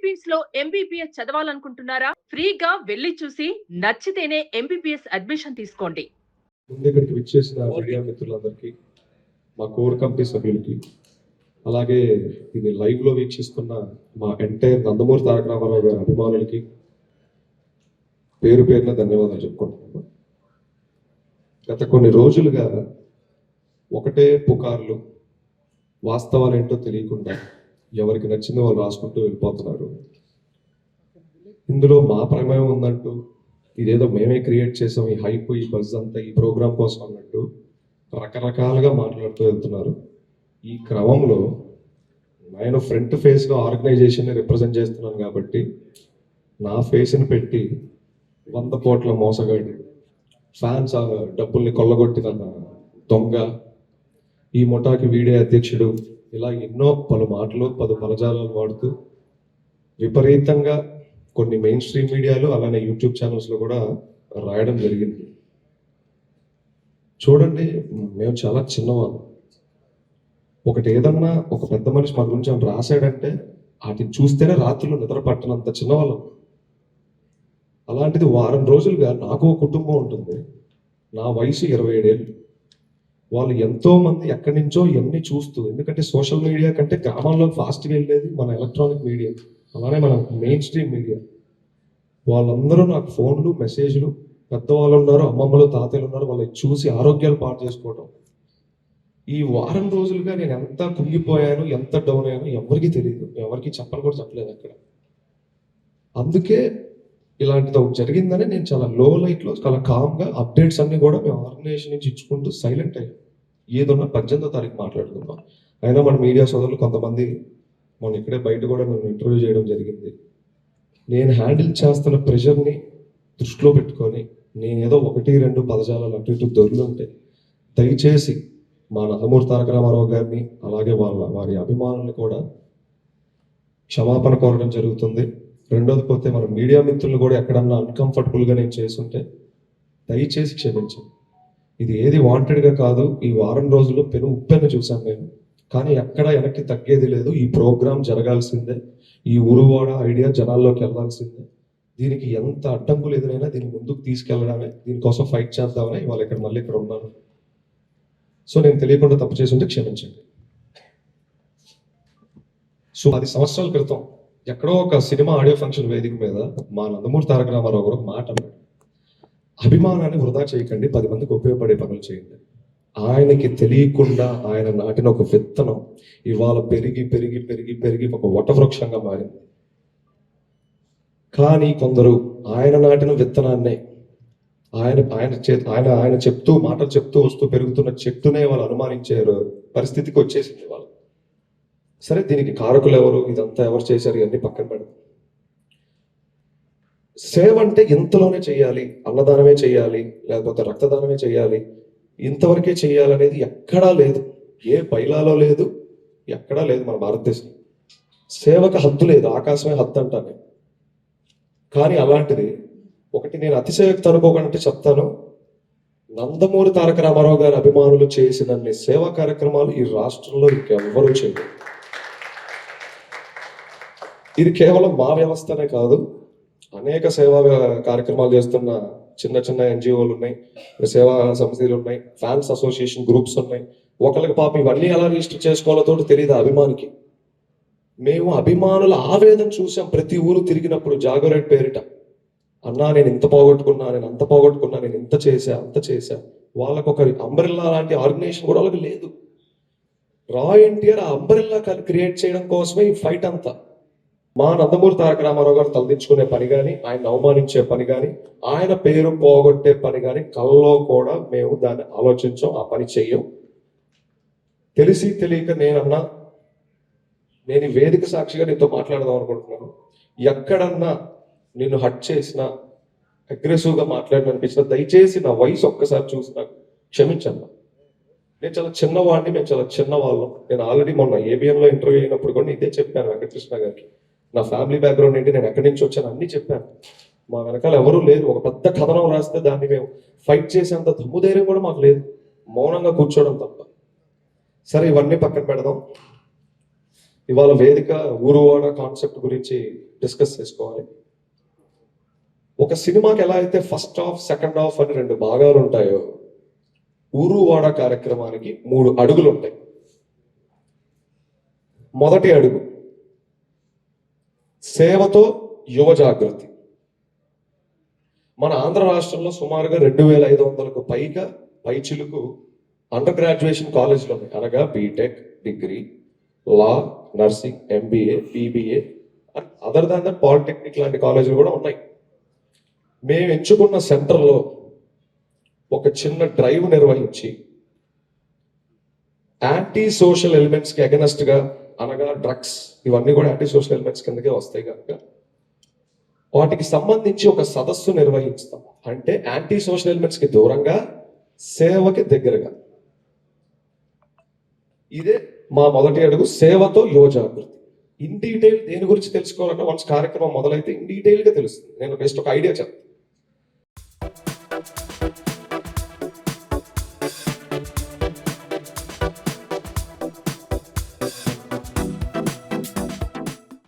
Philippines లో MBBS చదవాలనుకుంటున్నారా? ఫ్రీగా వెళ్లి చూసి నచ్చితేనే ఎంబీబీఎస్ అడ్మిషన్ తీసుకోండి. ముందు ఇక్కడికి విచ్చేసిన మీడియా మిత్రులందరికీ, మా కోర్ కమిటీ సభ్యులకి, అలాగే దీన్ని లైవ్లో వీక్షిస్తున్న మా ఎంటైర్ నందమూరి తారక రామారావు గారి అభిమానులకి పేరు పేరున ధన్యవాదాలు చెప్పుకుంటున్నాను. గత కొన్ని రోజులుగా ఒకటే పుకార్లు, వాస్తవాలు ఏంటో తెలియకుండా ఎవరికి నచ్చిందో వాళ్ళు రాసుకుంటూ వెళ్ళిపోతున్నారు. ఇందులో మా ప్రమేయం ఉందంటూ, ఇదేదో మేమే క్రియేట్ చేసాం, ఈ హైప్, ఈ బజ్ అంతా ఈ ప్రోగ్రామ్ కోసం అన్నట్టు రకరకాలుగా మాట్లాడుతూ వెళ్తున్నారు. ఈ క్రమంలో నేను ఫ్రంట్ ఫేస్గా ఆర్గనైజేషన్ని రిప్రజెంట్ చేస్తున్నాను కాబట్టి నా ఫేస్ని పెట్టి 100 కోట్ల మోసగాడి, ఫ్యాన్స్ డబ్బుల్ని కొల్లగొట్టిన దొంగ, ఈ ముఠాకి వీడే అధ్యక్షుడు, ఇలా ఎన్నో పలు మాటలు, పలు పదజాలాలు వాడుతూ విపరీతంగా కొన్ని మెయిన్ స్ట్రీమ్ మీడియాలు అలానే యూట్యూబ్ ఛానల్స్లో కూడా రాయడం జరిగింది. చూడండి, మేము చాలా చిన్నవాళ్ళం. ఒకటి ఏదన్నా ఒక పెద్ద మనిషి మా గురించి ఏమైనా రాశాడంటే వాటిని చూస్తేనే రాత్రులు నిద్ర పట్టనంత చిన్నవాళ్ళం. అలాంటిది వారం రోజులుగా నాకు ఒక కుటుంబం ఉంటుంది. నా వయసు 27 ఏళ్ళు. వాళ్ళు ఎంతో మంది ఎక్కడి నుంచో ఎన్ని చూస్తూ, ఎందుకంటే సోషల్ మీడియా కంటే గ్రామాల్లో ఫాస్ట్గా వెళ్ళేది మన ఎలక్ట్రానిక్ మీడియా, అలానే మన మెయిన్ స్ట్రీమ్ మీడియా. వాళ్ళందరూ నాకు ఫోన్లు, మెసేజ్లు, పెద్దవాళ్ళు ఉన్నారు, అమ్మమ్మలు, తాతయ్యలు ఉన్నారు, వాళ్ళకి చూసి ఆరోగ్యాలు పాటు చేసుకోవడం. ఈ వారం రోజులుగా నేను ఎంత కుంగిపోయాను, ఎంత డౌన్ అయ్యాను ఎవరికి తెలియదు, ఎవరికి చెప్పని కూడా చెప్పలేదు అక్కడ. అందుకే ఇలాంటిది ఒకటి జరిగిందని నేను చాలా లో లైట్లో, చాలా కామ్గా అప్డేట్స్ అన్ని కూడా మేము ఆర్గనైజేషన్ నుంచి ఇచ్చుకుంటూ సైలెంట్ అయ్యాం. ఏదన్నా 18వ తారీఖు మాట్లాడుకుందాం. అయినా మన మీడియా సోదరులు కొంతమంది మనం ఇక్కడే బయట కూడా నన్ను ఇంటర్వ్యూ చేయడం జరిగింది. నేను హ్యాండిల్ చేస్తున్న ప్రెషర్ని దృష్టిలో పెట్టుకొని నేనేదో 1-2 పదజాలాలు అటు ఇటు దొరులుంటే దయచేసి మా నందమూరి తారక రామారావు గారిని, అలాగే వారి అభిమానుల్ని కూడా క్షమాపణ కోరడం జరుగుతుంది. రెండోది పోతే మన మీడియా మిత్రులు కూడా ఎక్కడన్నా అన్కంఫర్టబుల్గా నేను చేస్తుంటే దయచేసి క్షమించండి. ఇది ఏది వాంటెడ్గా కాదు. ఈ వారం రోజుల్లో ఉప్పెను చూశాను నేను, కానీ ఎక్కడ వెనక్కి తగ్గేది లేదు. ఈ ప్రోగ్రాం జరగాల్సిందే, ఈ ఉరువాడ ఐడియా జనాల్లోకి వెళ్ళాల్సిందే. దీనికి ఎంత అడ్డంకులు ఎదురైనా దీన్ని ముందుకు తీసుకెళ్ళడమే, దీనికోసం ఫైట్ చేద్దామని ఇవాళ మళ్ళీ ఇక్కడ ఉన్నాను. సో నేను తెలియకుండా తప్పు చేసి ఉంటే క్షమించండి. సో 10 సంవత్సరాల క్రితం ఎక్కడో ఒక సినిమా ఆడియో ఫంక్షన్ వేదిక మీద మా నందమూరి తారక రామారావు గారు ఒక మాట అన్నాడు, అభిమానాన్ని వృధా చేయకండి, 10 మందికి ఉపయోగపడే పనులు చేయండి. ఆయనకి తెలియకుండా ఆయన నాటిన ఒక విత్తనం ఇవాళ పెరిగి పెరిగి పెరిగి పెరిగి ఒక వటవృక్షంగా మారింది. కానీ కొందరు ఆయన నాటిన విత్తనాన్నే ఆయన చెప్తూ మాటలు చెప్తూ వస్తూ పెరుగుతున్న చెట్టునే వాళ్ళు అనుమానించే పరిస్థితికి వచ్చేసింది వాళ్ళు. సరే, దీనికి కారకులు ఎవరు, ఇదంతా ఎవరు చేశారు, ఇవన్నీ పక్కన పెడతాం. సేవ అంటే ఇంతలోనే చేయాలి, అన్నదానమే చేయాలి, లేకపోతే రక్తదానమే చేయాలి, ఇంతవరకే చేయాలనేది ఎక్కడా లేదు. ఏ బైలాలో లేదు, ఎక్కడా లేదు మన భారతదేశం. సేవకు హద్దు లేదు, ఆకాశమే హద్దు అంటాను. కానీ అలాంటిది ఒకటి నేను అతిశయోక్తి అనుకోకుండా చెప్తాను, నందమూరి తారక రామారావు గారి అభిమానులు చేసినన్ని సేవా కార్యక్రమాలు ఈ రాష్ట్రంలో ఇంకెవ్వరూ చేయలేదు. ఇది కేవలం మా వ్యవస్థనే కాదు, అనేక సేవా కార్యక్రమాలు చేస్తున్న చిన్న చిన్న ఎన్జిఓలు ఉన్నాయి, సేవా సంస్థలు ఉన్నాయి, ఫ్యాన్స్ అసోసియేషన్ గ్రూప్స్ ఉన్నాయి. ఒకరికి పాపం ఇవన్నీ ఎలా రిజిస్టర్ చేసుకోవాలో తెలియదు అభిమానికి. మేము అభిమానుల ఆవేదన చూసాం ప్రతి ఊరు తిరిగినప్పుడు. జాగరేట్ పేరిట, అన్నా నేను ఇంత పోగొట్టుకున్నా, నేను అంత పోగొట్టుకున్నా, నేను ఇంత చేశా అంత చేశా. వాళ్ళకు ఒక అంబరిల్లా లాంటి ఆర్గనైజేషన్ కూడా వాళ్ళకి లేదు. ఎన్టీఆర్ ఆ అంబరిల్లా క్రియేట్ చేయడం కోసమే ఈ ఫైట్ అంతా. మా నందమూరి తారక రామారావు గారు తలదించుకునే పని కానీ, ఆయన అవమానించే పని కానీ, ఆయన పేరు పోగొట్టే పని కానీ కల్లో కూడా మేము దాన్ని ఆలోచించాం, ఆ పని చెయ్యం. తెలిసి తెలియక నేనన్నా, నేను ఈ వేదిక సాక్షిగా నీతో మాట్లాడదాం అనుకుంటున్నాను. ఎక్కడన్నా నిన్ను హట్ చేసినా, అగ్రెసివ్గా మాట్లాడనిపించినా దయచేసి నా వయసు ఒక్కసారి చూసినా క్షమించన్నా. నేను చాలా చిన్నవాడిని, మేము చాలా చిన్నవాళ్ళం. నేను ఆల్రెడీ మొన్న ఏబిఎన్లో ఇంటర్వ్యూ అయినప్పుడు కూడా ఇదే చెప్పాను వెంకటకృష్ణ గారికి. నా ఫ్యామిలీ బ్యాక్గ్రౌండ్ ఏంటి, నేను ఎక్కడి నుంచి వచ్చాను అన్నీ చెప్పాను. మా వెనకాల ఎవరూ లేరు. ఒక పెద్ద కథనం రాస్తే దాన్ని మేము ఫైట్ చేసేంత దమ్ముధైర్యం కూడా మాకు లేదు, మౌనంగా కూర్చోవడం తప్ప. సరే, ఇవన్నీ పక్కన పెడదాం. ఇవాళ వేదిక ఊరువాడ కాన్సెప్ట్ గురించి డిస్కస్ చేసుకోవాలి. ఒక సినిమాకి ఎలా అయితే ఫస్ట్ హాఫ్ సెకండ్ హాఫ్ అని 2 భాగాలు ఉంటాయో, ఊరువాడ కార్యక్రమానికి 3 అడుగులు ఉంటాయి. మొదటి అడుగు సేవతో యువ జాగృతి. మన ఆంధ్ర రాష్ట్రంలో సుమారుగా 2500కు పైచిలుకు అండర్ గ్రాడ్యుయేషన్ కాలేజీలు ఉన్నాయి. అనగా BTech, degree, law, nursing, MBA, BBA, other than that polytechnic లాంటి కాలేజీలు కూడా ఉన్నాయి. మేము ఎంచుకున్న సెంటర్లో ఒక చిన్న డ్రైవ్ నిర్వహించి యాంటీ సోషల్ ఎలిమెంట్స్కి అగెనెస్ట్గా, అనగా డ్రగ్స్, ఇవన్నీ కూడా యాంటీ సోషల్ ఎలిమెంట్స్ కిందకే వస్తాయి కనుక వాటికి సంబంధించి ఒక సదస్సు నిర్వహిస్తాం. అంటే యాంటీ సోషల్ ఎలిమెంట్స్కి దూరంగా, సేవకి దగ్గరగా. ఇదే మా మొదటి అడుగు, సేవతో యువ జాగృతి. ఇన్ డీటెయిల్ దేని గురించి తెలుసుకోవాలంటే వన్స్ కార్యక్రమం మొదలైతే ఇన్ డీటెయిల్గా తెలుస్తుంది. నేను జస్ట్ ఒక ఐడియా చెప్తాను.